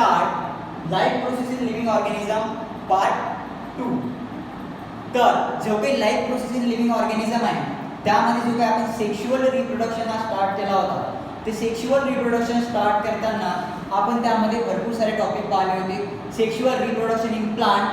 Start life process in living organism part 2. तर जो काही life process in living organism आहे त्यामध्ये जो काही आपण सेक्शुअल रिप्रोडक्शन हा स्टार्ट केला होता, ते सेक्शुअल रिप्रोडक्शन स्टार्ट करताना आपण त्यामध्ये भरपूर सारे टॉपिक पाहिले होते. सेक्शुअल रिप्रोडक्शन इन प्लांट,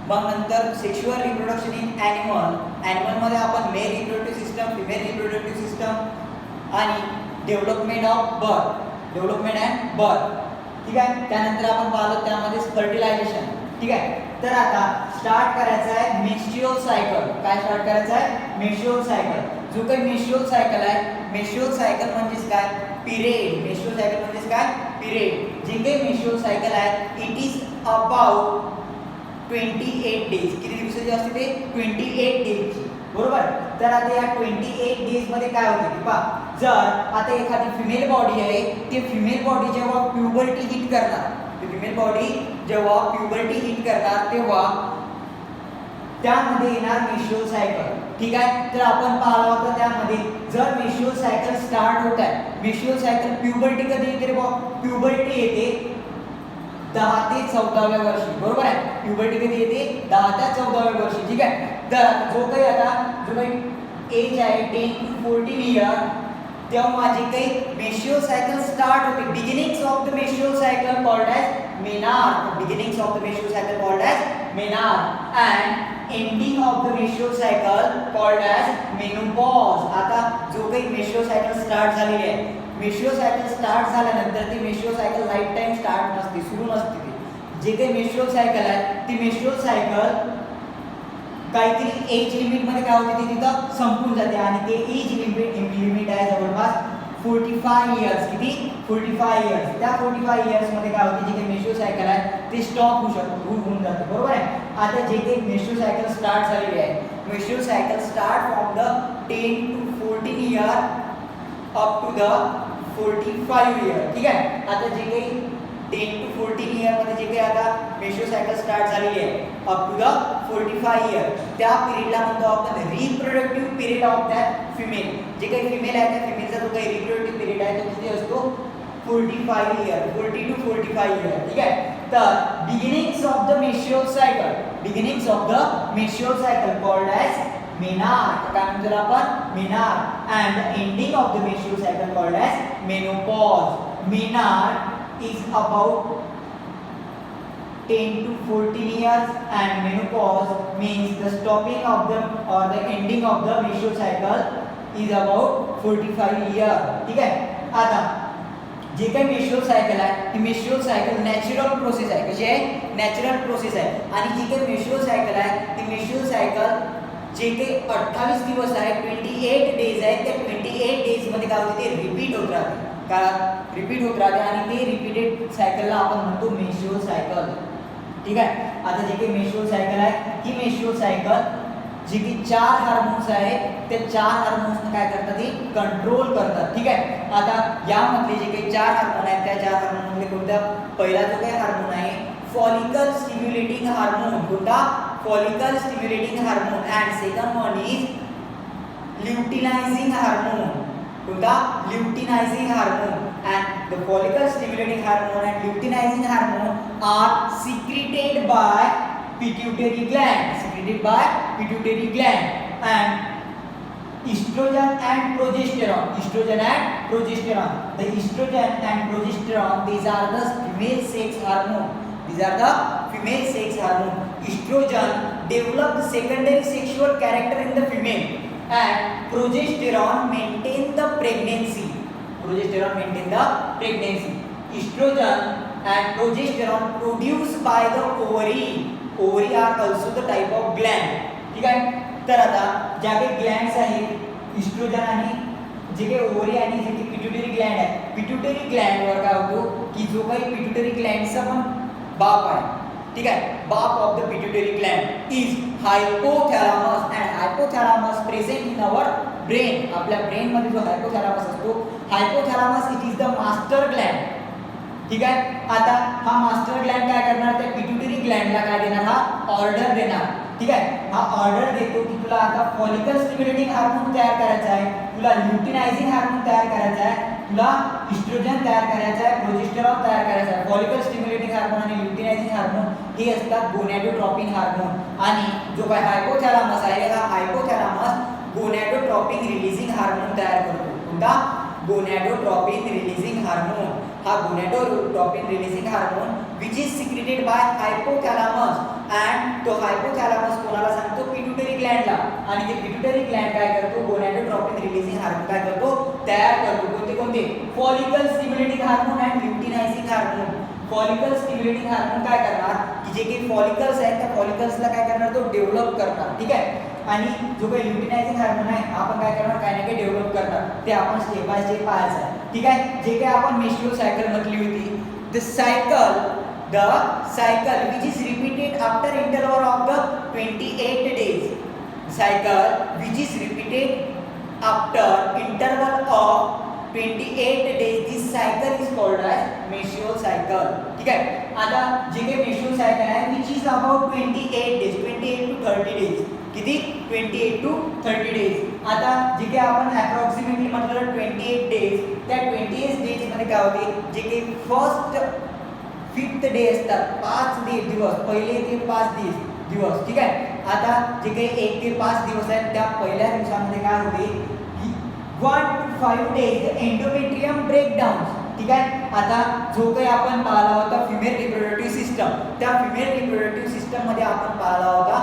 मग नंतर सेक्शुअल रिप्रोडक्शन इन ॲनिमल. ॲनिमलमध्ये आपण male reproductive system, female reproductive system आणि development of birth, development and birth. ठीक आहे. त्यानंतर आपण पाहिलं त्यामध्ये फर्टिलायझेशन. ठीक आहे. तर आता स्टार्ट करायचं आहे मेन्स्ट्रुअल सायकल. काय स्टार्ट करायचं आहे? Menstrual cycle. जो काही मेन्स्ट्रुअल सायकल आहे, मेन्स्ट्रुअल सायकल म्हणजेच काय? पिरियड. मेन्स्ट्रुअल सायकल म्हणजेच काय? पिरियड. जे काही मेन्स्ट्रुअल सायकल आहे इट इज अबाउट 28 डेज. किती दिवसाची असते ते? 28 डेजची. बरोबर. तर आता या 28 डेज मध्ये काय होते की पहा, जर आता एखादी फिमेल बॉडी आहे, ती फिमेल बॉडी जेव्हा प्युबर्टी हिट करणार, ती फिमेल बॉडी जेव्हा प्युबर्टी हिट करणार तेव्हा त्यामध्ये येणार मेन्स्ट्रुअल सायकल. ठीक आहे. तर आपण पाहिलं होतं त्यामध्ये जर मेन्स्ट्रुअल सायकल स्टार्ट होत आहे, मेन्स्ट्रुअल सायकल प्युबर्टी कधी येते रे बा? प्युबर्टी येते 10 ते 14व्या वर्षी. बरोबर आहे. प्युबर्टी कधी येते? 10 ते 14व्या वर्षी. ठीक आहे. तर जो काही एज आहे 10 to 14 इयर, तेव्हा जे काही मेन्स्ट्रुअल सायकल स्टार्ट होते, beginnings of the menstrual cycle called as menarche. Beginnings of the menstrual cycle called as menarche and ending of the menstrual cycle called as menopause. आता जो काही menstrual cycle start झालेली आहे, menstrual cycle start झाल्यानंतर ती menstrual cycle life time start नसते, सुरू नसते. ती जे काही मेन्स्ट्रुअल सायकल आहे ती मेन्स्ट्रुअल सायकल काहीतरी एज लिमिटमध्ये काय होते ती तिथं संपून जाते आणि ते एज लिमिट आहे जवळपास 45 इयर्स. किती? 45 इयर्स. त्या 45 इयर्स मध्ये काय होते, जे काही मेन्स्ट्रुअल सायकल आहे ते स्टॉप होऊन जाते. बरोबर आहे. आता जे काही मेन्स्ट्रुअल सायकल स्टार्ट झालेली आहे, menstrual cycle start from the 10 to 14 year up to the 45 year. ठीक आहे. आता जे काही 10 to 14 इयर मध्ये जे काही आता मेन्स्ट्रुअल सायकल स्टार्ट झालेली आहे अप टू द 45 इयर, त्या पिरियडला म्हणतो आपण reproductive period of that female. जे काही फिमेल आहे त्या फिमेलचा जो काही रिप्रोडक्टिव्ह पिरियड आहे तो किती असतो? 45 इयर, 40 to 45 इयर. ठीक आहे. तर beginnings of the menstrual cycle, beginnings of the menstrual cycle called as menarche. काय म्हणतो आपण? Menarche. And ending of the menstrual cycle called as menopause. Menarche is about 10 to 14 years and menopause means the stopping of the or the ending of the menstrual cycle is about 45 year. ठीक आहे. आता जे काही menstrual cycle आहे ती menstrual cycle natural process आहे. कशी आहे? नॅचरल प्रोसेस आहे. आणि जी काही मेन्स्ट्रुअल सायकल आहे ती मेन्स्ट्रुअल सायकल जे काही 28 दिवस आहे, 28 डेज आहे, त्या 28 डेज मध्ये काय होते ते रिपीट होत राहते. काळात रिपीट होत राहते आणि ते रिपीटेड सायकलला आपण म्हणतो मेन्स्ट्रुअल सायकल. ठीक आहे. आता जे काही मेन्स्ट्रुअल सायकल आहे ही मेन्स्ट्रुअल सायकल जे की 4 हार्मोन्स आहेत त्या 4 हार्मोन्सने काय करतात, ते कंट्रोल करतात. ठीक आहे. आता यामधले जे काही 4 हार्मोन आहेत त्या 4 हार्मोनमध्ये कोणता? पहिला जो काही हार्मोन आहे फॉलिकल स्टिम्युलेटिंग हार्मोन. कोणता? Follicle stimulating hormone. And second one is luteinizing hormone. कोणता? Luteinizing hormone. And the follicle stimulating hormone and luteinizing hormone are secreted by pituitary gland. Secreted by pituitary gland. And estrogen and progesterone. Estrogen and progesterone. The estrogen and progesterone, these are the female sex hormone. These are the female sex hormone. Estrogen develop the secondary sexual character in the female, and progesterone maintain the pregnancy. Progesterone maintain the pregnancy. Estrogen and progesterone produced by the ovary. Ovary are also the type of gland. ठीक आहे. तर आता ज्या काही glands आहेत oestrogen आणि जे काही ओव्हरी आणि जे काही पिट्युटरी ग्लँड आहे, पिट्युटरी ग्लँडवर काय होतो की जो काही पिट्युटरी ग्लँडचा पण बाप आहे, ठीक आहे, बाप of the pituitary gland is hypothalamus. And hypothalamus present in our brain. आपल्या ब्रेन मध्ये जो हायपोथॅलामस असतो, hypothalamus it is the master gland. ठीक आहे. आता हा मास्टर ग्लँड काय करणार, त्या पिट्युटरी ग्लँडला काय देणार, हा ऑर्डर देणार. ठीक आहे. हा ऑर्डर देतो की तुला आता फॉलिकल स्टिम्युलेटिंग हार्मोन तयार करायचा आहे, तुला ल्युटिनायझिंग हार्मोन तयार करायचा आहे, तुला इस्ट्रोजन तयार करायचा आहे, प्रोजेस्टेरॉन तयार करायचा आहे. फॉलिकल हार्मोन आणि ल्युटिनायझिंग हार्मोन हे असतात गोनॅडोट्रॉपिन हार्मोन. आणि जो काय हायपोथॅलामस आहे हा हायपोथॅलामस गोनॅडोट्रॉपिन रिलीजिंग हार्मोन तयार करतो. कोणता? Gonadotropin releasing hormone. हा gonadotropin releasing hormone which is secreted by hypothalamus. And तो हायपोथॅलामस कोणाला सांगतो? पिट्युटरी ग्लँडला. आणि ते पिट्युटरी ग्लँड काय करतो? गोनॅडोट्रॉपिन रिलीजिंग हार्मोन काय करतो? तयार करतो. कोणते कोणते? Follicle stimulating hormone and luteinising hormone. Follicle stimulating hormone काय करणार की जे काही फॉलिकल्स आहेत त्या फॉलिकल्सला काय करणार? तो डेव्हलप करणार. ठीक आहे. आणि जो काही ल्युटिनायझिंग हार्मोन आहे आपण काय करणार? काय ना काय डेव्हलप करणार. ते आपण स्टेप बाय स्टेप पाहायचं आहे. ठीक आहे. जे काही आपण मेन्स्ट्रुअल सायकल म्हटली होती, the cycle which is repeated after interval of the 28 days. Cycle which is repeated after interval of 28 days. This cycle is called as menstrual cycle. ठीक आहे. आता जे काही menstrual cycle आहे which is about 28 days, 28 to 30 days. किती? 28 to 30 days. आता जे काही आपण अप्रॉक्सिमेटली म्हटलं 28 days, त्या 28 days मध्ये काय होते? जे काही फर्स्ट 5th डे असतात, 5 दिवस, पहिले ते 5 दिवस. ठीक आहे. आता जे काही 1 ते 5 दिवस आहेत त्या पहिल्या दिवसामध्ये काय होते? 1 to 5 days एंडोमेट्रियम ब्रेकडाऊन. ठीक आहे. आता जो काही आपण पाहिला होता फिमेल रिप्रोडक्टिव्ह सिस्टम, त्या फिमेल रिप्रोडक्टिव्ह सिस्टम मध्ये आपण पाहिला होता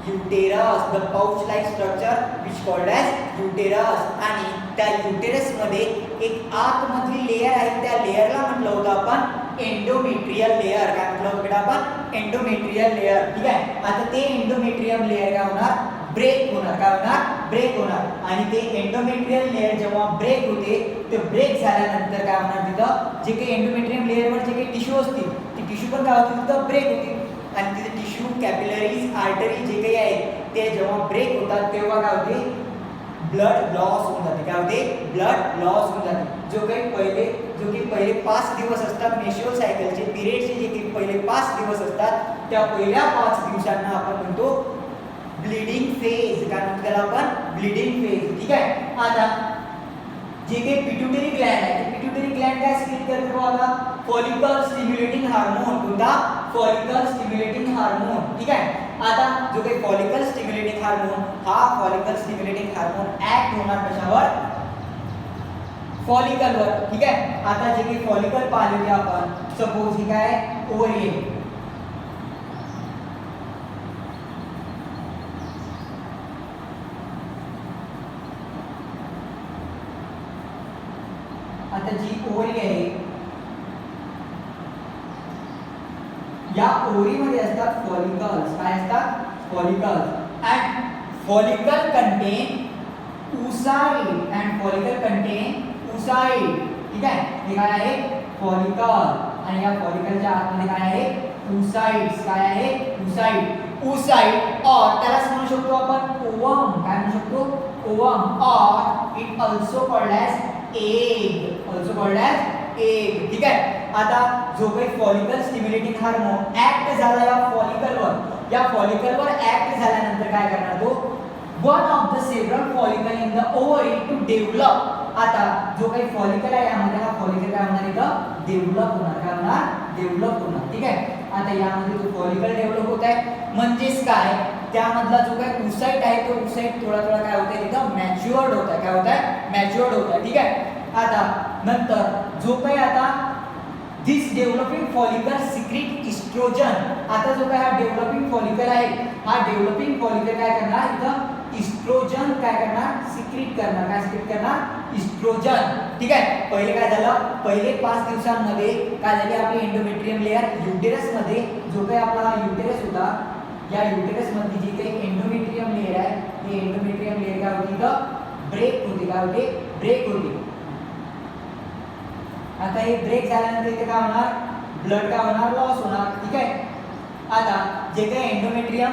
uterus, the pouch like structure which called as uterus. आणि त्या युटेरस मध्ये एक आतमधली लेयर आहे, त्या लेयरला म्हटलं होतं आपण एंडोमेट्रियल लेयर. काय म्हटलं होतं बेटा आपण? Endometrial layer. ठीक आहे. आता ते एंडोमेट्रियम लेयर काय होणार? ब्रेक होणार. काय होणार? ब्रेक होणार. आणि ते एंडोमेट्रियल लेयर जेव्हा ब्रेक होते ते ब्रेक झाल्यानंतर काय होणार? तिथं जे काही एंडोमेट्रियम लेयरवर जे काही टिश्यू असतील ते टिश्यू पण काय होते? तिथं ब्रेक होते. आणि तिथे टिश्यू, कॅपिलरीज, आर्टरी जे काही आहेत ते जेव्हा ब्रेक होतात तेव्हा काय होते? ब्लड लॉस होऊन जाते. काय होते? ब्लड लॉस होऊन जाते. जो काही पहिले 5 दिवस असतात मेन्स्ट्रुअल सायकलचे, पिरियडचे जे काही पहिले 5 दिवस असतात त्या पहिल्या 5 दिवसांना आपण म्हणतो ब्लीडिंग फेज. काय म्हणतो त्याला आपण? Bleeding phase. ठीक आहे. आता जे काही पिट्युटरी ग्लँड आहे ते पिट्युटरी ग्लँड काय सिक्रेट करते? बघा, फॉलिकल स्टिम्युलेटिंग हार्मोन. कोणता? Follicle stimulating hormone. ठीक आहे. आता जो काही फॉलिकल स्टिम्युलेटिंग हार्मोन, हा फॉलिकल स्टिम्युलेटिंग हार्मोन ऍक्ट होणार कशावर? फॉलिकलवर. ठीक आहे. आता जे काही फॉलिकल पाहिले आपण, सपोज ही काय ओव्हरी आहे. आता जी ओव्हरी आहे या ओव्हरीमध्ये असतात फॉलिकल्स. काय असतात? Follicles. And follicle content oocyte and follicle content oocyte. ठीक आहे. हे काय आहे? फॉलिकल. आणि या फॉलिकलच्या आतमध्ये काय आहे? oocytes. काय आहे? oocyte और त्यालाच म्हणू शकतो आपण ओवम. काय म्हणू शकतो? ओवम. और it also called as egg. Also called as egg. ठीक आहे. आता जो काही फॉलिकल स्टिम्युलेटिंग हार्मोन ऍक्ट झाला या फॉलिकलवर ऍक्ट झाल्यानंतर काय करणार? तो one of the several follicle in the ovary to develop. आता जो काही फॉलिकल आहे यामध्ये हा फॉलिकल काय होणार? इथं डेव्हलप होणार. काय होणार? डेव्हलप होणार. ठीक आहे. आता यामध्ये जो फॉलिकल डेव्हलप होत आहे म्हणजेच काय? त्यामधला जो काही oocyte आहे तो oocyte थोडा काय होत आहे? तिथं मॅच्युअर्ड होत आहे. काय होत आहे? मॅच्युअर्ड होत आहे. ठीक आहे. आता नंतर जो काही आता दिस डेव्हलपिंग फॉलिकल सिक्रेट इस्ट्रोजन. आता जो काय हा डेव्हलपिंग फॉलिकल आहे हा डेव्हलपिंग फॉलिकल काय करणार? इथं इस्ट्रोजन काय करणार? सिक्रेट करणार. काय सिक्रेट करणार? इस्ट्रोजन. ठीक आहे. पहिले काय झालं? पहिले 5 दिवसांमध्ये काय झाली? आपली एंडोमेट्रियम लेयर युटेरस मध्ये जो काही आपला हा युटेरस होता या युटेरस मधली जी काही एंडोमेट्रियम लेयर आहे ती एंडोमेट्रियम लेयर काय होती? ब्रेक होती. काय होते? ब्रेक होती. आता हे ब्रेक झाल्यानंतर इथे काय होणार? ब्लड काय होणार? लॉस होणार. ठीक आहे. आता जे काही एंडोमेट्रियम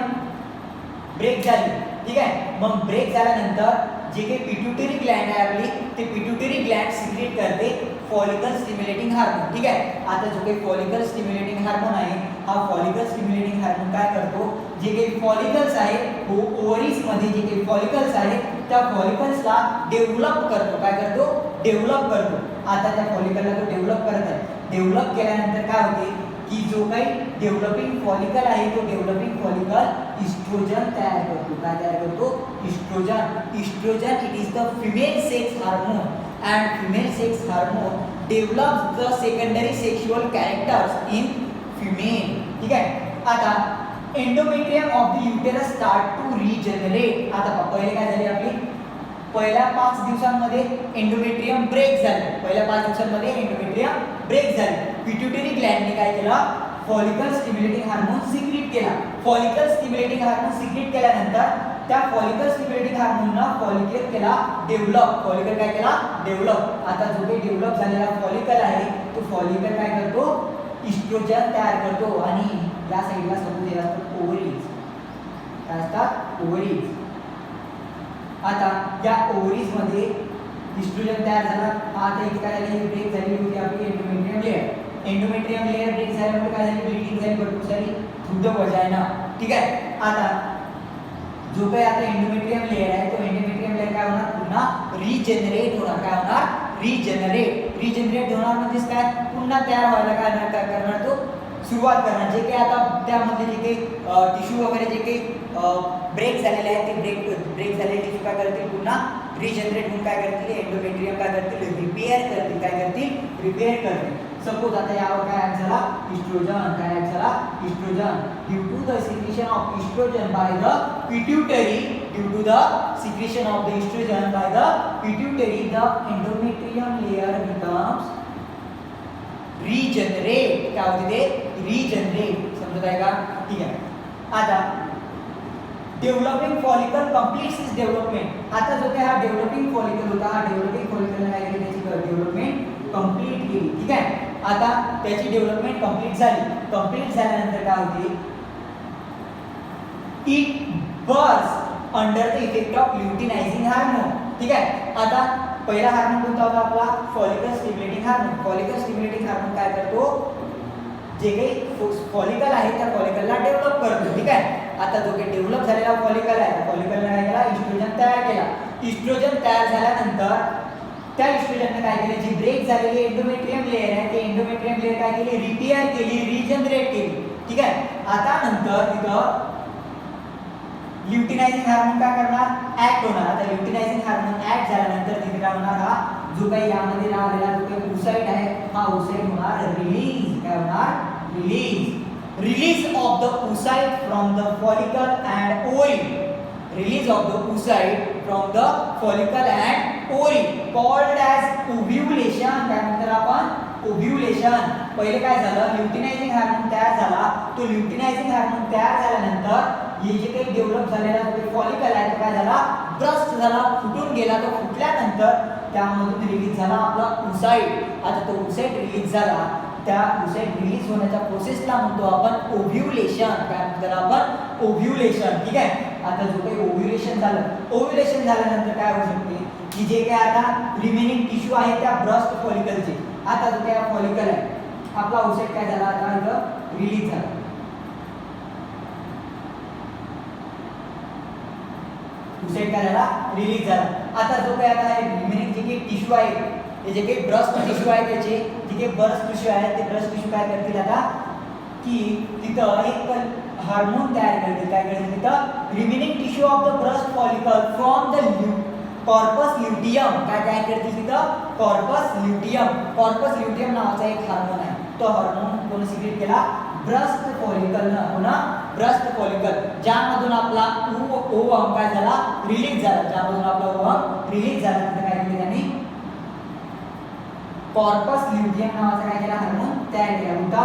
ब्रेक झाली. ठीक आहे. मग ब्रेक झाल्यानंतर जे काही पिट्युटरी ग्लँड आहे आपली ते पिट्युटरी ग्लँड सिक्रेट करते फॉलिकल स्टिम्युलेटिंग हार्मोन. ठीक आहे. आता जो काही फॉलिकल स्टिम्युलेटिंग हार्मोन आहे हा फॉलिकल स्टिम्युलेटिंग हार्मोन काय करतो? जे काही फॉलिकल्स आहेत ओव्हरीज मध्ये जे काही फॉलिकल्स आहेत त्या फॉलिकल्सला डेव्हलप करतो. काय करतो? डेव्हलप करतो. आता त्या फॉलिकलला तो डेव्हलप करत आहे. डेव्हलप केल्यानंतर काय होते की जो काही डेव्हलपिंग फॉलिकल आहे तो डेव्हलपिंग फॉलिकल इस्ट्रोजन तयार करतो. काय तयार करतो? Estrogen. Estrogen it is the female sex hormone and female sex hormone develops the secondary sexual characters in female. ठीक आहे. आता endometrium of the uterus start to regenerate. आता पहिले काय झाले आपली पहिल्या 5 दिवसांमध्ये एंडोमेट्रियम ब्रेक झाले. पहिल्या 5 दिवसांमध्ये एंडोमेट्रियम ब्रेक झाले. पिट्युटरी ग्लँडने काय केलं? फॉलिकल स्टिम्युलेटिंग हार्मोन सिक्रीट केला. फॉलिकल स्टिम्युलेटिंग हार्मोन सिक्रीट केल्यानंतर त्या फॉलिकल स्टिम्युलेटिंग हार्मोननं फॉलिकल केला डेव्हलप. फॉलिकल काय केला? डेव्हलप. आता जो काही डेव्हलप झालेला फॉलिकल आहे तो फॉलिकल काय करतो? इस्ट्रोजन तयार करतो. आणि या साईडला सपोज असतात ओव्हरीज. काय असतात? ओव्हरीज. आता या ओव्हरीज मध्ये इस्ट्रोजन तयार झाला. आता एक काय झाली? ब्रेक झाली होती आपली endometrium layer. Endometrium layer break झाल्यामुळे काय झाली? ब्लीडिंग झाली भरपूर सारी थ्रू द वजायना. ठीक आहे. आता जो काही आता एंडोमेट्रियम लेयर आहे तो एंडोमेट्रियम लेयर काय होणार? पुन्हा रिजनरेट होणार. काय होणार? रिजनरेट. रिजनरेट होणार म्हणजे काय? पुन्हा तयार व्हायला काय करणार? तो सुरुवात करणार. जे काही आता त्यामध्ये जे काही टिश्यू वगैरे जे काही ब्रेक झालेले आहेत ते ब्रेक झालेले टिश्यू काय करतील? पुन्हा रिजनरेट होऊन काय करतील? एंडोमेट्रियम काय करतील? रिपेअर करतील. काय करतील? रिपेअर करतील. सपोज आता यावर काय ऍड झाला? इस्ट्रोजन. काय ऍड झाला? Estrogen. Due to the secretion of estrogen by the pituitary, due to the secretion of the estrogen by the pituitary, the endometrium layer becomes regenerate. काय होते ते? रिजनरेट. समजत आहे का? ठीक आहे. आता developing follicle completes it's development. आता जो काही हा डेव्हलपिंग फॉलिकल होता हा डेव्हलपिंग फॉलिकलने काय केली? त्याची डेव्हलपमेंट कंप्लीट केली. ठीक आहे. आता त्याची डेव्हलपमेंट कंप्लीट झाली. कंप्लीट झाल्यानंतर काय होते? It burst under the effect of luteinising hormone. ठीक आहे. आता पहिला हार्मोन कोणता होता आपला? Follicle stimulating hormone. Follicle stimulating hormone काय करतो? जे काही फॉलिकल आहे त्या फॉलिकलला डेव्हलप करतो. ठीक आहे. आता जो काही डेव्हलप झालेला फॉलिकल आहे त्या फॉलिकलने काय केला? इस्ट्रोजन तयार केला. इस्ट्रोजन तयार झाल्यानंतर त्या इस्ट्रोजनने काय केले? जी ब्रेक झालेली एंडोमेट्रियम लेयर आहे ते एंडोमेट्रियम लेयर काय केली? रिपेअर केली, रिजनरेट केली. ठीक आहे. आता नंतर तिथं ल्युटिनायझिंग हार्मोन काय करणार? ऍक्ट होणार. आता ल्युटिनायझिंग हार्मोन ऍक्ट झाल्यानंतर तिथे काय होणार? हा जो काही यामध्ये राहिलेला जो काही ओसाइट आहे हा ओसाइट होणार रिलीज. काय होणार? Release. Release of the oocyte from the follicle and ovary. Release of the oocyte from the follicle and ovary called as ovulation. काय म्हणतात आपण? ओव्ह्युलेशन. पहिले काय झालं? ल्युटिनायझिंग हार्मोन तयार झाला. तो ल्युटिनायझिंग हार्मोन तयार झाल्यानंतर हे जे काही डेव्हलप झालेला जो फॉलिकल आहे तो काय झाला? ब्रस्ट झाला, फुटून गेला. तो फुटल्यानंतर त्यामधून रिलीज झाला आपला oocyte. आता तो oocyte रिलीज झाला. त्या oocyte रिलीज होण्याच्या प्रोसेसला म्हणतो आपण ओव्ह्युलेशन. काय म्हणतात आपण? ओव्ह्युलेशन. ठीक आहे. आता जो काही ओव्ह्युलेशन झालं, ओव्ह्युलेशन झाल्यानंतर काय होऊ शकते? की जे काही आता रिमेनिंग टिश्यू आहे त्या ब्रस्ट फॉलिकलचे, आता जो काही फॉलिकल आहे आपला oocyte काय झाला? आता इथं रिलीज झाला. oocyte काय झाला? रिलीज झाला. आता जो काही आता रिमेनिंग जे काही टिश्यू आहे ते जे काही ब्रस्ट टिश्यू आहे त्याचे जे काही ब्रस्ट टिश्यू आहे ते ब्रस्ट टिश्यू काय करतील आता? की तिथं एक हार्मोन तयार करतील. काय करतील? तिथं remaining tissue of the burst follicle from the corpus luteum काय तयार करतील? तिथं कॉर्पस ल्युटियम. कॉर्पस ल्युटियम नावाचा एक हार्मोन आहे. तो हार्मोन कोण सिक्रेट केला? ब्रस्ट फॉलिकलनं. पुन्हा ब्रस्ट फॉलिकल ज्यामधून आपला ओवम काय झाला? रिलीज झाला. ज्यामधून आपला ओवम रिलीज झाला तिथे काय केलं त्यांनी? कॉर्पस ल्युटियम नावाचा काय केला? हार्मोन तयार केला. कोणता?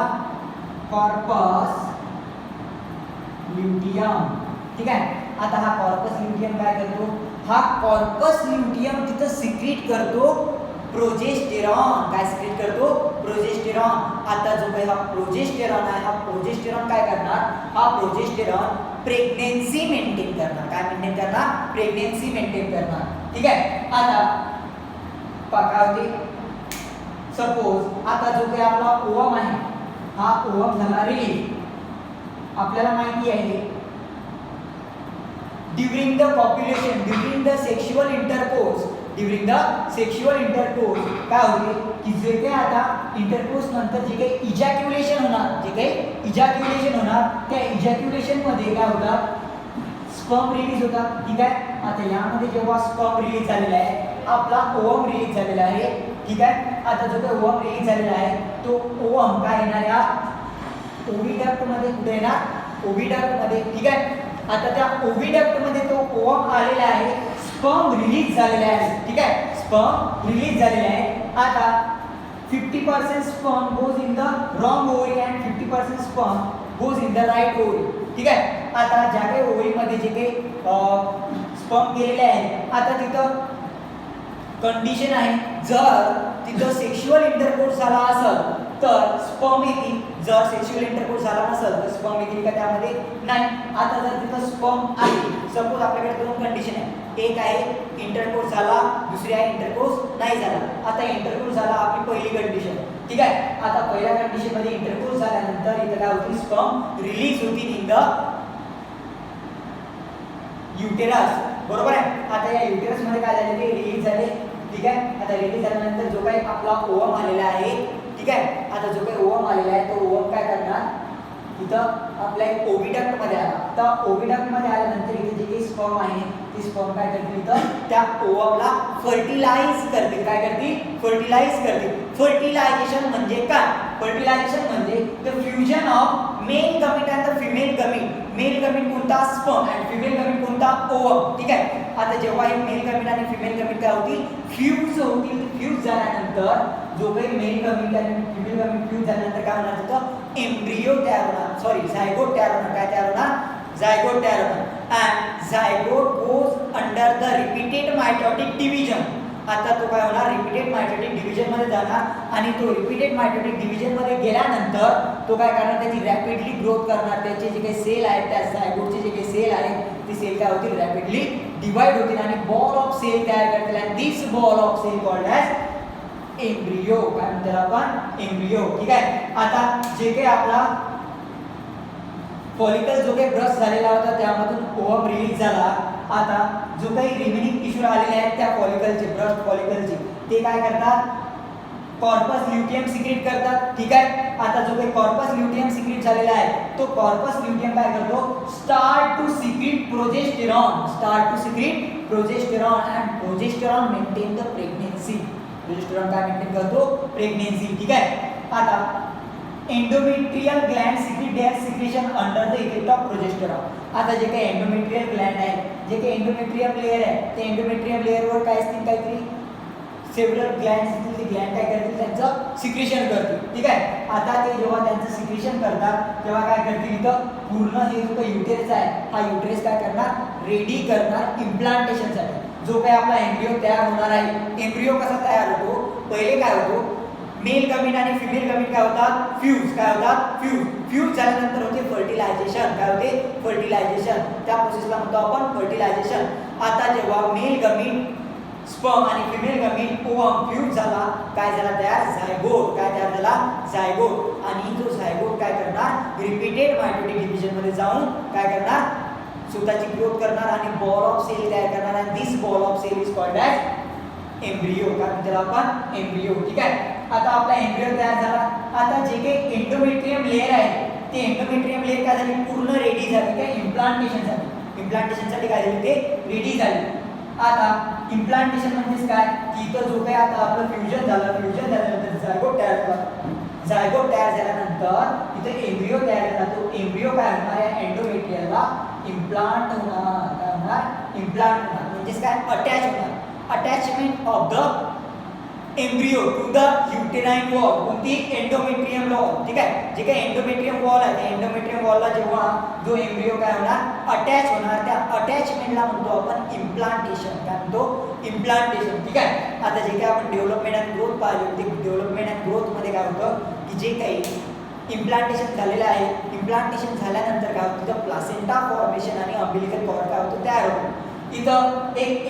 Corpus luteum. ठीक आहे. आता हा कॉर्पस ल्युटियम काय करतो? हा कॉर्पस ल्युटियम तिथं सिक्रीट करतो प्रोजेस्टेरॉन. काय सिक्रीट करतो? प्रोजेस्टेरॉन. आता जो काही हा प्रोजेस्टेरॉन आहे हा प्रोजेस्टेरॉन काय करणार? हा प्रोजेस्टेरॉन प्रेग्नेन्सी मेंटेन करणार. काय मेंटेन करणार? प्रेग्नेन्सी मेंटेन करणार. ठीक आहे. आता काय होते? सपोज आता जो काही आपला ओवम आहे हा ओवम झाला रिलीज. आपल्याला माहिती आहे during the population, during the sexual intercourse, during the sexual intercourse काय होते? की जे काही आता इंटरकोर्स नंतर जे काही इजॅक्युलेशन होणार, जे काही इजॅक्युलेशन होणार, त्या इजॅक्युलेशनमध्ये काय होतात, स्पर्म रिलीज होतात. ठीक आहे. आता यामध्ये जेव्हा स्पर्म रिलीज झालेला आहे, आपला ओवम रिलीज झालेला आहे. ठीक आहे. आता जो काही ओवम रिलीज झालेला आहे तो ओवम काय येणार या ओव्हिडक्ट मध्ये, कुठे येणार ओव्हिडक्ट मध्ये. ठीक आहे. आता त्या ओव्हिडक्ट मध्ये तो ओवम आलेला आहे, स्पर्म रिलीज झालेला आहे. ठीक आहे. स्पर्म रिलीज झालेला आहे. आता 50% sperm goes in the wrong ovary and 50% sperm goes in the right ovary. ठीक आहे. आता ज्या काही ओव्हरीमध्ये जे काही स्पर्म गेलेले आहे, आता तिथं कंडिशन आहे, जर तिथं सेक्शुअल इंटरकोर्स झाला असेल तर स्पर्म येतील, जर सेक्शुअल इंटरकोर्स झाला नसेल तर स्पर्म येतील का त्यामध्ये, नाही. आता जर तिथं स्पर्म आहे, सपोज आपल्याकडे दोन कंडिशन आहे, एक आहे इंटरकोर्स झाला, दुसरी आहे इंटरकोर्स नाही झाला. आता इंटरकोर्स झाला आपली पहिली कंडिशन. ठीक आहे. आता पहिल्या कंडिशन मध्ये इंटरकोर्स झाल्यानंतर इथं काय होतील, स्पर्म रिलीज होतील इन द युटेरस. बरोबर आहे. आता या युटेरस मध्ये काय झाले, ते रिलीज झाले. ठीक आहे. आता रिलीज झाल्यानंतर जो काही आपला ओवम आलेला आहे, ठीक आहे, आता जो काही ओवम आलेला आहे तो ओवम काय करणार, इथं आपल्या एक ओव्हिडक्ट मध्ये आला. तर ओव्हिडक्ट मध्ये आल्यानंतर इथे जे काही स्पर्म आहे ती स्पर्म काय करतील, इथं त्या ओवमला फर्टिलाइज करतील. काय करतील, फर्टिलाइज करतील. फर्टिलायझेशन म्हणजे काय, फर्टिलायझेशन म्हणजे the fusion of male gamete and the female gamete. Male gamete कोणता, स्पर्म, आणि फिमेल गमीट कोणता, ओवम. ठीक आहे. आता जेव्हा हे मेल गमीट आणि फिमेल गमीट काय होतील, फ्यूज होतील. फ्यूज झाल्यानंतर जो काही मेल गमीट आणि फिमेल गमीट फ्यूज झाल्यानंतर काय होणार, तिथं एम्ब्रियो तयार होणार, सॉरी झायगोट तयार होणार. काय तयार होणार, झायगोट तयार होणार. And zygote goes under the repeated mitotic division. आता तो काय होणार, रिपीटेड मायटोटिक डिव्हिजन मध्ये जाणार आणि तो रिपीटेड मायटोटिक डिव्हिजन मध्ये गेल्यानंतर तो काय करणार, त्याची रॅपिडली ग्रोथ करणार. त्याचे जे काही सेल आहेत, त्या झायगोटचे जे काही सेल आहेत, ती सेल काय होतील, रॅपिडली डिवाइड होतील आणि बॉल ऑफ सेल तयार करतील. आणि this ball of cell called as embryo. काय म्हणतात आपण, एम्ब्रियो. ठीक आहे. आता जे काही आपला फॉलिकल जो काही ब्रश झालेला होता त्यामधून ओवम रिलीज झाला. आता जो काही रिमेनिंग टिश्यू आलेले आहेत त्या फॉलिकलचे, ब्रश फॉलिकलचे, ते काय करतात, कॉर्पस ल्युटियम सिक्रेट करतात. ठीक आहे. आता जो काही कॉर्पस ल्युटियम सिक्रेट झालेला आहे तो कॉर्पस ल्युटियम काय करतो, start to secrete progesterone. Start to secrete progesterone and progesterone maintain the pregnancy. Progesterone काय मेंटेन करतो, प्रेग्नेन्सी. ठीक आहे. आता endometrial gland secrete their secretion under the effect of progesterone. आता जे काही एंडोमेट्रियल ग्लॅंड आहे, जे काही एंडोमेट्रियम लेयर आहे, ते एंडोमेट्रियम लेयरवर काय असतील, काहीतरी सेव्हरल ग्लॅंड्स असतील, ते ग्लॅंड काय करतील, त्यांचं सिक्रेशन करतील. ठीक आहे. आता ते जेव्हा त्यांचं सिक्रेशन करतात तेव्हा काय करतील, इथं पूर्ण हे जो काही युटेरस आहे, हा युटेरस काय करणार, रेडी करणार इम्प्लांटेशनसाठी. जो काही आपला एम्ब्रियो तयार होणार आहे, एम्ब्रियो कसा तयार होतो, पहिले काय होतो, मेल गमीट आणि फिमेल गमीट काय होतात, फ्यूज. काय होतात, फ्यूज. फ्यूज झाल्यानंतर होते फर्टिलायझेशन. काय होते, फर्टिलायझेशन. त्या प्रोसेसला म्हणतो आपण फर्टिलायझेशन. आता जेव्हा मेल गमीट स्पर्म आणि फिमेल गमीट ओवम फ्यूज झाला, काय झाला तयार, झायगोट. काय तयार झाला, झायगोट. आणि जो झायगोट काय करणार, रिपीटेड मायटोटिक डिव्हिजन मध्ये जाऊन काय करणार, स्वतःची ग्रोथ करणार आणि बॉल ऑफ सेल तयार करणार. आणि this ball of cell is called as embryo. काय म्हणतो आपण, एम्ब्रियो. ठीक आहे. आता आपला एम्ब्रियो तयार झाला. आता जे काही एंडोमेट्रियम लेयर आहे, ते एंडोमेट्रियम लेयर काय झाली, पूर्ण रेडी झाली. काय, इम्प्लांटेशन झाली. इम्प्लांटेशनसाठी काय झाली, ते रेडी झाली. आता इम्प्लांटेशन म्हणजेच काय, की इथं जो काही आता आपलं फ्युजन झालं, फ्युजन झाल्यानंतर झायगोट तयार झाला. झायगोट तयार झाल्यानंतर इथे एम्ब्रियो तयार झाला. तो एम्ब्रियो काय होणार, या एंडोमेट्रियलला इम्प्लांट होणार. काय होणार, इम्प्लांट होणार. म्हणजेच काय, अटॅच होणार. Attachment of the embryo to the uterine wall. कोणती, एंडोमेट्रियम वॉल. ठीक आहे. जे काही एंडोमेट्रियम वॉल आहे, त्या एंडोमेट्रियम वॉलला जेव्हा जो एम्ब्रियो काय होणार, अटॅच होणार, त्या अटॅचमेंटला म्हणतो आपण इम्प्लांटेशन. काय म्हणतो, इम्प्लांटेशन. ठीक आहे. आता जे काही आपण डेव्हलपमेंट अँड ग्रोथ पाहिजे, ते डेव्हलपमेंट अँड ग्रोथमध्ये काय होतं, की जे काही इम्प्लांटेशन झालेलं आहे, इम्प्लांटेशन झाल्यानंतर काय होतं, प्लासेंटा फॉर्मेशन आणि अम्बिलिकल कॉर्ड काय होतं, तयार होतो. इथं एक